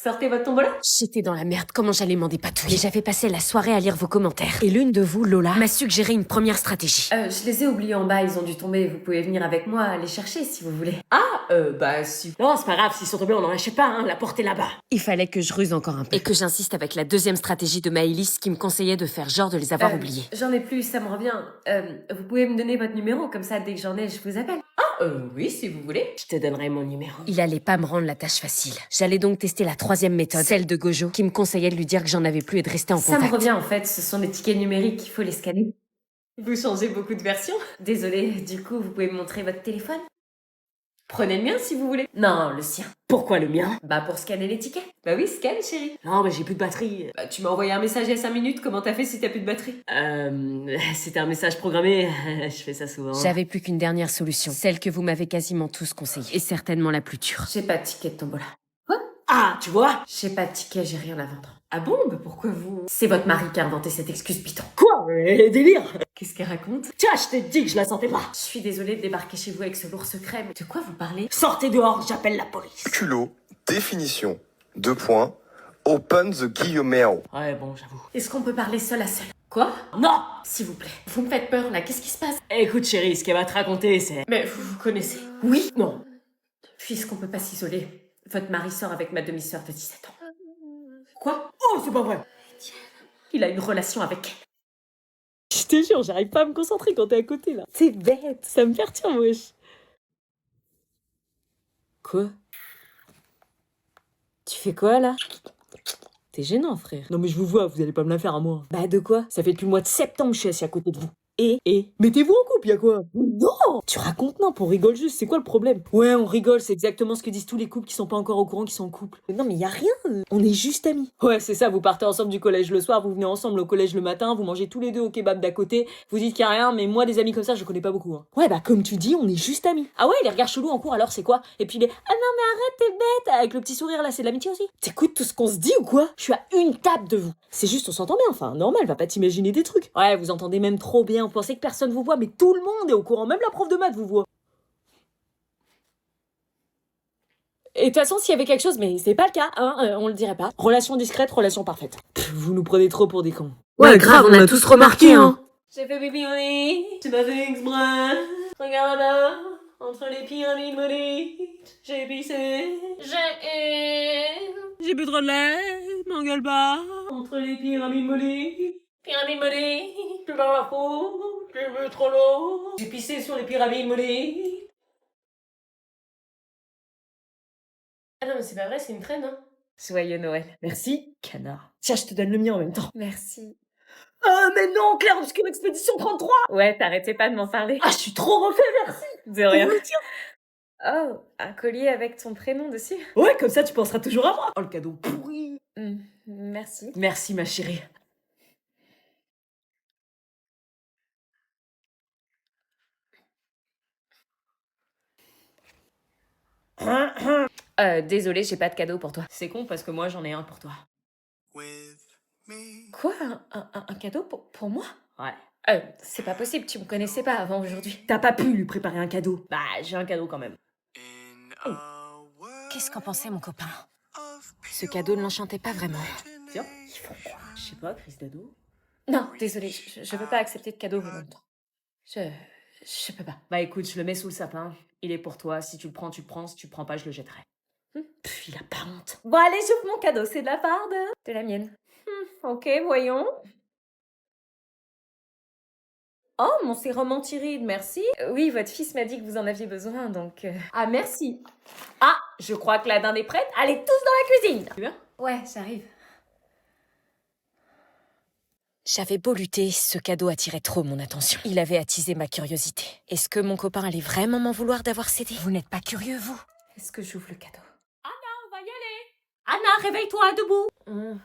Sortez votre tombola. J'étais dans la merde, comment j'allais m'en dépatouiller. J'avais passé la soirée à lire vos commentaires. Et l'une de vous, Lola, m'a suggéré une première stratégie. Je les ai oubliés en bas, ils ont dû tomber. Vous pouvez venir avec moi les chercher si vous voulez. Bah si. Non, c'est pas grave, s'ils sont tombés, on en achète pas, hein, la porte est là-bas. Il fallait que je ruse encore un peu. Et que j'insiste avec la deuxième stratégie de Maëlys qui me conseillait de faire genre de les avoir oubliés. J'en ai plus, ça me revient. Vous pouvez me donner votre numéro, comme ça, dès que j'en ai, je vous appelle. Oui, si vous voulez. Je te donnerai mon numéro. Il allait pas me rendre la tâche facile. J'allais donc tester la troisième méthode, celle de Gojo, qui me conseillait de lui dire que j'en avais plus et de rester en contact. Ça me revient en fait, ce sont des tickets numériques, il faut les scanner. Vous changez beaucoup de versions. Désolée, du coup, vous pouvez me montrer votre téléphone? Prenez le mien si vous voulez. Non, le sien. Pourquoi le mien? Bah pour scanner les tickets. Bah oui, scanne chérie. Non, mais j'ai plus de batterie. Bah tu m'as envoyé un message il y a 5 minutes, comment t'as fait si t'as plus de batterie? C'était un message programmé. Je fais ça souvent. J'avais plus qu'une dernière solution, celle que vous m'avez quasiment tous conseillée, et certainement la plus dure. J'ai pas de ticket de tombola. Ah, tu vois? J'ai pas de ticket, j'ai rien à vendre. Ah bon? Bah pourquoi vous? C'est votre mari qui a inventé cette excuse piton. Quoi? Délire! Qu'est-ce qu'elle raconte? Tiens, je t'ai dit que je la sentais pas. Je suis désolée de débarquer chez vous avec ce lourd secret, mais de quoi vous parlez? Sortez dehors, j'appelle la police. Culot, définition, 2 points, open the guillemets. Ouais, bon, j'avoue. Est-ce qu'on peut parler seul à seul? Quoi? Non! S'il vous plaît. Vous me faites peur là, qu'est-ce qui se passe? Écoute, chérie, ce qu'elle va te raconter, c'est... Mais vous connaissez? Oui? Non. Puisqu'on peut pas s'isoler, votre mari sort avec ma demi-sœur de 17 ans. Quoi? Oh, c'est pas vrai! Il a une relation avec elle. Je te jure, j'arrive pas à me concentrer quand t'es à côté, là. C'est bête, ça me perturbe, wesh. Quoi? Tu fais quoi, là? T'es gênant, frère. Non, mais je vous vois, vous allez pas me la faire à moi. Bah, de quoi? Ça fait depuis le mois de septembre que je suis assis à côté de vous. Et mettez-vous en couple, y'a quoi? Non! Tu racontes, non, on rigole juste, c'est quoi le problème? Ouais, on rigole, c'est exactement ce que disent tous les couples qui sont pas encore au courant qu'ils sont en couple. Mais non, mais y a rien, on est juste amis. Ouais, c'est ça, vous partez ensemble du collège le soir, vous venez ensemble au collège le matin, vous mangez tous les deux au kebab d'à côté, vous dites qu'il y a rien, mais moi, des amis comme ça, je connais pas beaucoup. Hein. Ouais, bah, comme tu dis, on est juste amis. Ah ouais, les regards chelous en cours, alors c'est quoi? Et puis les ah non, mais arrête, t'es bête, avec le petit sourire là, c'est de l'amitié aussi. T'écoutes tout ce qu'on se dit ou quoi? Je suis à une table de vous. C'est juste, on s'entend bien, enfin, normal, va pas t'imaginer des trucs. Ouais, vous entendez même trop bien, vous pensez que personne vous voit, mais tout le monde est au courant, même la prof de maths vous voit. Et de toute façon, s'il y avait quelque chose, mais c'est pas le cas, hein, on le dirait pas. Relation discrète, relation parfaite. Vous nous prenez trop pour des cons. Ouais, grave, on a tous remarqué, hein. J'ai fait pipi au lit, j'ai pas fait exprès. Regarde là, entre les pyramides maudites, j'ai pissé. J'ai bu trop de lait, m'engueule pas. Entre les pyramides maudites. Pyramide maudites, plus par la faute, j'ai bu trop l'eau. J'ai pissé sur les pyramides maudites. Ah non, mais c'est pas vrai, c'est une traîne, hein. Joyeux Noël. Merci, canard. Tiens, je te donne le mien en même temps. Merci. Ah, mais non, Claire Obscure Expédition 33. Ouais, t'arrêtais pas de m'en parler. Ah, je suis trop refait, merci. De rien. Tiens. Oh, un collier avec ton prénom dessus. Ouais, comme ça, tu penseras toujours à moi. Oh, le cadeau pourri. Merci. Merci, ma chérie. Désolée, j'ai pas de cadeau pour toi. C'est con parce que moi, j'en ai un pour toi. Quoi? Un cadeau pour moi? Ouais. C'est pas possible, tu me connaissais pas avant aujourd'hui. T'as pas pu lui préparer un cadeau. Bah, j'ai un cadeau quand même. Qu'est-ce qu'en pensait mon copain? Ce cadeau ne l'enchantait pas vraiment. Tiens, ils font quoi? Je sais pas, crise d'ado. Non, désolée, je veux pas accepter de cadeau en même temps. Je peux pas. Bah écoute, je le mets sous le sapin. Il est pour toi. Si tu le prends, tu le prends. Si tu le prends pas, je le jetterai. Pff, il a pas honte. Bon allez, j'ouvre mon cadeau, c'est de la part de la mienne. Ok, voyons. Oh, mon sérum anti-rides, merci. Oui, votre fils m'a dit que vous en aviez besoin, donc... Ah, merci. Ah, je crois que la dinde est prête. Allez tous dans la cuisine. Tu viens? Ouais, j'arrive. J'avais beau lutter, ce cadeau attirait trop mon attention. Il avait attisé ma curiosité. Est-ce que mon copain allait vraiment m'en vouloir d'avoir cédé? Vous n'êtes pas curieux, vous? Est-ce que j'ouvre le cadeau? On va y aller. Anna, réveille-toi, debout.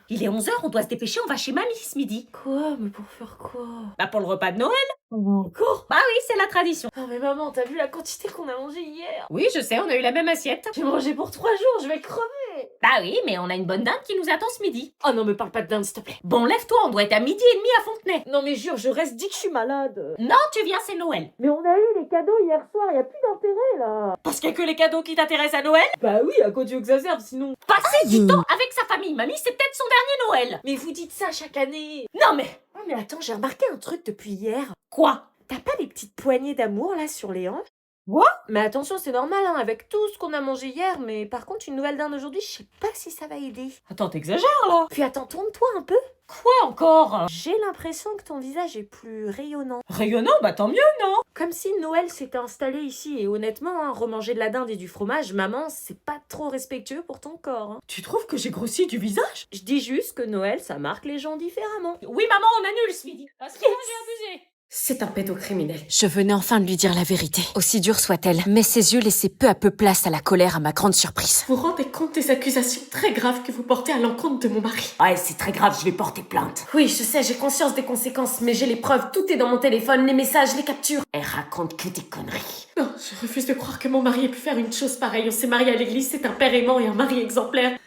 Il est 11h, on doit se dépêcher, on va chez mamie ce midi. Quoi? Mais pour faire quoi? Bah pour le repas de Noël. Encore? Bah oui, c'est la tradition. Non mais maman, t'as vu la quantité qu'on a mangée hier? Oui, je sais, on a eu la même assiette. J'ai mangé pour 3 jours, je vais crever. Bah oui, mais on a une bonne dinde qui nous attend ce midi. Oh non, me parle pas de dinde, s'il te plaît. Bon, lève-toi, on doit être à 12h30 à Fontenay. Non mais jure, je reste dit que je suis malade. Non, tu viens, c'est Noël. Mais on a eu les cadeaux hier soir, y a plus d'intérêt là. Parce qu'il y a que les cadeaux qui t'intéressent à Noël. Bah oui, à quoi tu veux que ça serve sinon? Passer du temps avec sa famille, mamie, c'est peut-être son dernier Noël. Mais vous dites ça chaque année. Non mais... Oh mais attends, j'ai remarqué un truc depuis hier. Quoi? T'as pas des petites poignées d'amour là sur les hanches? Quoi? Mais attention, c'est normal hein, avec tout ce qu'on a mangé hier, mais par contre une nouvelle dinde aujourd'hui, je sais pas si ça va aider. Attends, t'exagères là. Puis attends, tourne-toi un peu. Quoi encore? J'ai l'impression que ton visage est plus rayonnant. Rayonnant, bah tant mieux, non? Comme si Noël s'était installé ici, et honnêtement, hein, remanger de la dinde et du fromage, maman, c'est pas trop respectueux pour ton corps. Hein. Tu trouves que j'ai grossi du visage? Je dis juste que Noël, ça marque les gens différemment. Oui maman, on annule ce midi. Parce que moi j'ai abusé. C'est un pédocriminel. Je venais enfin de lui dire la vérité, aussi dure soit-elle, mais ses yeux laissaient peu à peu place à la colère à ma grande surprise. Vous vous rendez compte des accusations très graves que vous portez à l'encontre de mon mari? Ouais, c'est très grave, je vais porter plainte. Oui, je sais, j'ai conscience des conséquences, mais j'ai les preuves, tout est dans mon téléphone, les messages, les captures. Elle raconte que des conneries. Non, je refuse de croire que mon mari ait pu faire une chose pareille. On s'est mariés à l'église, c'est un père aimant et un mari exemplaire.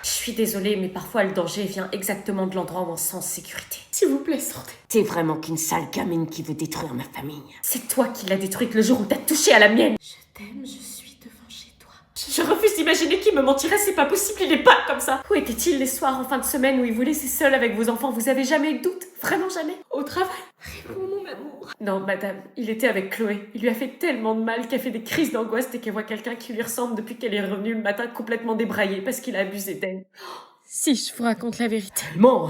Je suis désolée, mais parfois le danger vient exactement de l'endroit où on se sent en sécurité. S'il vous plaît, sortez. T'es vraiment qu'une sale gamine qui veut détruire ma famille. C'est toi qui l'as détruite le jour où t'as touché à la mienne. Je t'aime, je suis devant chez toi. Je refuse d'imaginer qu'il me mentirait, c'est pas possible, il est pas comme ça. Où était-il les soirs en fin de semaine où il vous laissait seul avec vos enfants? Vous avez jamais eu de doute? Vraiment jamais? Au travail? Réponds, mon amour. Non, madame, il était avec Chloé. Il lui a fait tellement de mal qu'elle fait des crises d'angoisse dès qu'elle voit quelqu'un qui lui ressemble depuis qu'elle est revenue le matin complètement débraillée parce qu'il a abusé d'elle. Si je vous raconte la vérité. Tellement.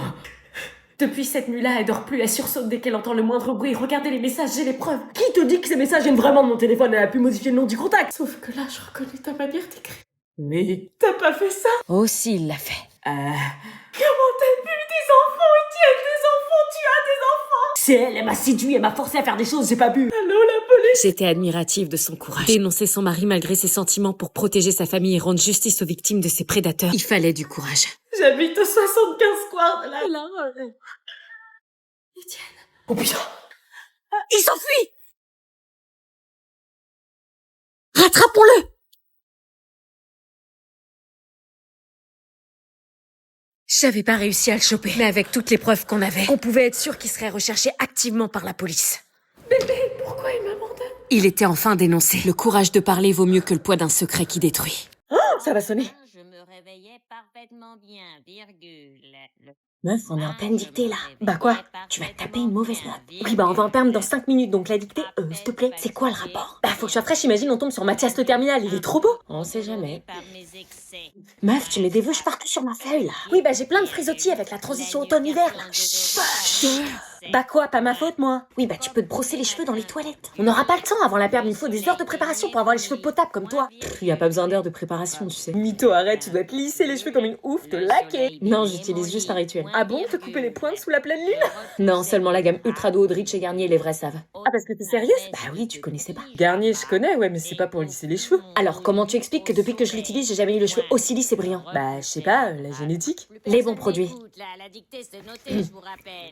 Depuis cette nuit-là, elle dort plus, elle sursaute dès qu'elle entend le moindre bruit. Regardez les messages, j'ai les preuves. Qui te dit que ces messages viennent vraiment de mon téléphone? Elle a pu modifier le nom du contact. Sauf que là, je reconnais ta manière d'écrire. Mais... T'as pas fait ça? Aussi il l'a fait. Comment t'as pu des enfants? Et tu as des enfants? Tu as des enfants? C'est elle, elle m'a séduit, elle m'a forcé à faire des choses, j'ai pas bu. Allô, la police? J'étais admirative de son courage. Dénoncer son mari malgré ses sentiments pour protéger sa famille et rendre justice aux victimes de ses prédateurs. Il fallait du courage. J'habite au 75 square de la... Etienne. Oh putain! Il s'enfuit! Rattrapons-le! J'avais pas réussi à le choper, mais avec toutes les preuves qu'on avait, on pouvait être sûr qu'il serait recherché activement par la police. Bébé, pourquoi il m'abandonne? Il était enfin dénoncé. Le courage de parler vaut mieux que le poids d'un secret qui détruit. Ça va sonner. Je me réveillais parfaitement bien, virgule. Meuf, on est en pleine dictée là. Bah quoi? Tu vas taper une mauvaise note. Oui, bah on va en perdre dans 5 minutes, donc la dictée, s'il te plaît, c'est quoi le rapport? Bah faut que je sois fraîche, imagine on tombe sur Mathias le terminal, il est trop beau. On sait jamais. Meuf, tu mets des vœux partout sur ma feuille là. Oui, bah j'ai plein de frisottis avec la transition automne-hiver là. Chut. Bah quoi, pas ma faute moi. Oui, bah tu peux te brosser les cheveux dans les toilettes. On n'aura pas le temps avant la perte, il faut des heures de préparation pour avoir les cheveux potables comme toi. Y a pas besoin d'heures de préparation, tu sais. Mytho, arrête, tu dois te lisser les cheveux comme une ouf, te laquer. Non, j'utilise juste un rituel. Ah bon, te couper les pointes sous la pleine lune? Non, seulement la gamme Ultra Duo de Rich et Garnier, les vrais savent. Ah parce que t'es sérieuse? Bah oui, tu connaissais pas. Garnier, je connais, ouais, mais c'est pas pour lisser les cheveux. Alors, comment tu expliques que depuis que je l'utilise, j'ai jamais eu le cheveu aussi lisse et brillant? Bah, je sais pas, la génétique. Les bons produits.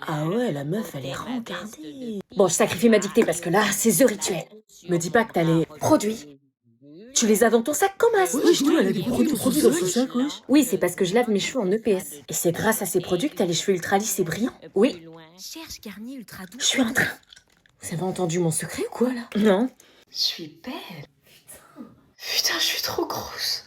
Ah ouais, la meuf, elle est rencardée. Bon, je sacrifie ma dictée parce que là, c'est The Rituel. Me dis pas que t'as les produits. Tu les as dans ton sac comme as. Oui, je trouve, elle a des produits dans son sac, wesh. Oui, c'est parce que je lave mes cheveux en EPS. Et c'est grâce à ces produits que t'as les cheveux ultra lisses et brillants. Oui, Cherche Garnier Ultra Doux. je suis en train. Vous avez entendu mon secret ou quoi, là? Non. Je suis belle. Putain, je suis trop grosse.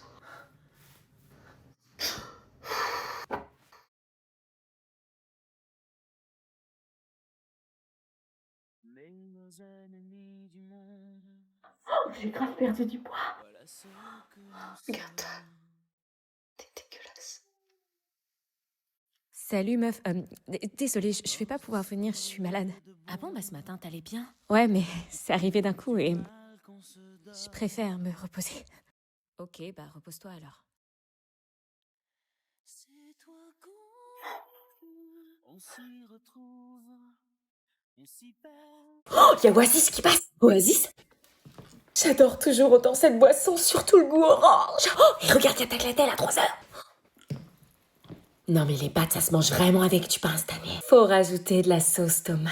Oh, j'ai grave perdu du poids. Regarde-toi. T'es dégueulasse. Salut meuf, désolée, je vais pas pouvoir venir, je suis malade. Ah bon, bah ce matin, t'allais bien? Ouais, mais c'est arrivé d'un coup et... Je préfère me reposer. Ok, bah repose-toi alors. Oh, y a Oasis qui passe. Oasis? J'adore toujours autant cette boisson, surtout le goût orange. Oh, et regarde, y a Taglatel à 3h. Non mais les pâtes, ça se mange vraiment avec du pain cette année. Faut rajouter de la sauce tomate.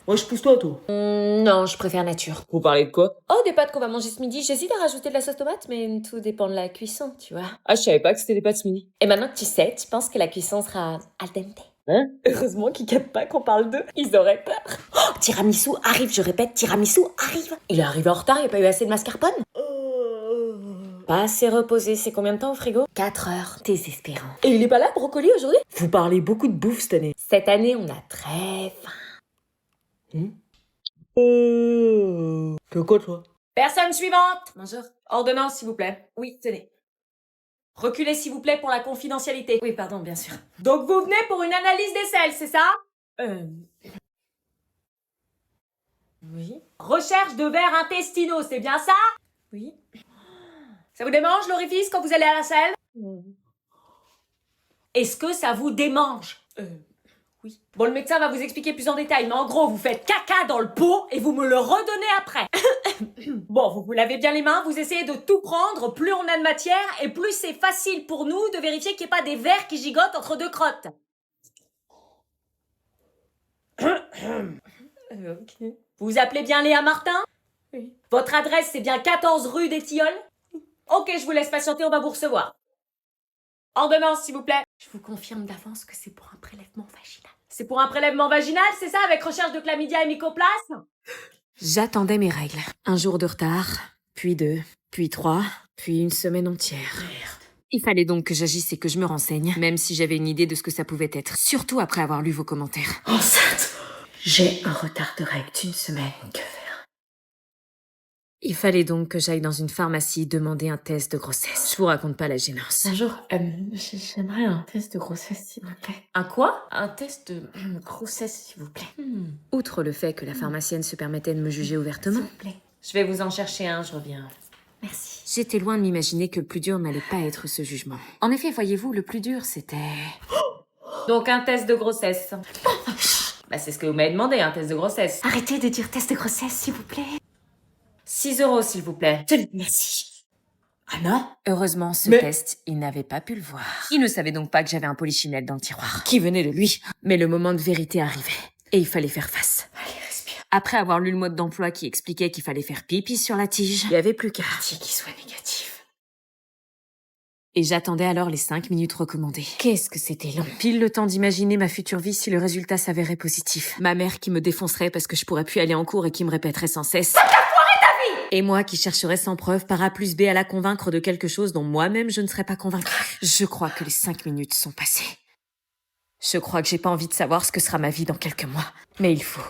Moi, je pousse toi, toi. Non, je préfère nature. Vous parlez de quoi? Oh, des pâtes qu'on va manger ce midi. J'hésite à rajouter de la sauce tomate, mais tout dépend de la cuisson, tu vois. Ah, je savais pas que c'était des pâtes ce midi. Et maintenant que tu sais, tu penses que la cuisson sera al dente? Hein? Heureusement qu'ils captent pas qu'on parle d'eux. Ils auraient peur. Oh, tiramisu arrive, je répète, tiramisu arrive. Il est arrivé en retard, il n'y a pas eu assez de mascarpone. Pas assez reposé, c'est combien de temps au frigo? 4 heures. Désespérant. Et il est pas là, brocoli, aujourd'hui? Vous parlez beaucoup de bouffe cette année. Cette année, on a très faim. Fais quoi, toi? Personne suivante. Bonjour. Ordonnance, s'il vous plaît. Oui, tenez. Reculez, s'il vous plaît, pour la confidentialité. Oui, pardon, bien sûr. Donc vous venez pour une analyse des selles, c'est ça? Oui. Recherche de vers intestinaux, c'est bien ça? Oui. Ça vous démange l'orifice quand vous allez à la selle? Est-ce que ça vous démange? Oui. Bon, le médecin va vous expliquer plus en détail, mais en gros, vous faites caca dans le pot et vous me le redonnez après. Bon, vous vous lavez bien les mains, vous essayez de tout prendre, plus on a de matière et plus c'est facile pour nous de vérifier qu'il n'y ait pas des vers qui gigotent entre deux crottes. Ok. Vous vous appelez bien Léa Martin? Oui. Votre adresse, c'est bien 14 rue des Tilleuls? Ok, je vous laisse patienter, on va vous recevoir. Ordonnance, s'il vous plaît. Je vous confirme d'avance que c'est pour un prélèvement vaginal. C'est pour un prélèvement vaginal, c'est ça, avec recherche de chlamydia et mycoplasme? J'attendais mes règles. Un jour de retard, puis 2, puis 3, puis une semaine entière. Il fallait donc que j'agisse et que je me renseigne, même si j'avais une idée de ce que ça pouvait être, surtout après avoir lu vos commentaires. Enceinte! J'ai un retard de règles d'une semaine, que faire? Il fallait donc que j'aille dans une pharmacie demander un test de grossesse. Je vous raconte pas la gênance. Bonjour, j'aimerais un test de grossesse, s'il vous plaît. Un quoi? Un test de grossesse, s'il vous plaît. Outre le fait que la pharmacienne se permettait de me juger ouvertement, plaît. Je vais vous en chercher un, je reviens. Merci. j'étais loin de m'imaginer que le plus dur n'allait pas être ce jugement. En effet, voyez-vous, le plus dur, c'était... Donc un test de grossesse. Bah c'est ce que vous m'avez demandé, un test de grossesse. Arrêtez de dire test de grossesse, s'il vous plaît. 6 €, s'il vous plaît. Merci. Anna? Heureusement, ce Mais- test, il n'avait pas pu le voir. Il ne savait donc pas que j'avais un polichinelle dans le tiroir, qui venait de lui. Mais le moment de vérité arrivait, et il fallait faire face. Allez, respire. Après avoir lu le mode d'emploi qui expliquait qu'il fallait faire pipi sur la tige, il n'y avait plus qu'à. Dis qu'il soit négatif. Et j'attendais alors les 5 minutes recommandées. Qu'est-ce que c'était long. Pile le temps d'imaginer ma future vie si le résultat s'avérait positif. Ma mère qui me défoncerait parce que je pourrais plus aller en cours et qui me répéterait sans cesse: "T'as foiré ta vie!" Et moi qui chercherais sans preuve par A plus B à la convaincre de quelque chose dont moi-même je ne serais pas convaincue. Je crois que les 5 minutes sont passées. Je crois que j'ai pas envie de savoir ce que sera ma vie dans quelques mois. Mais il faut.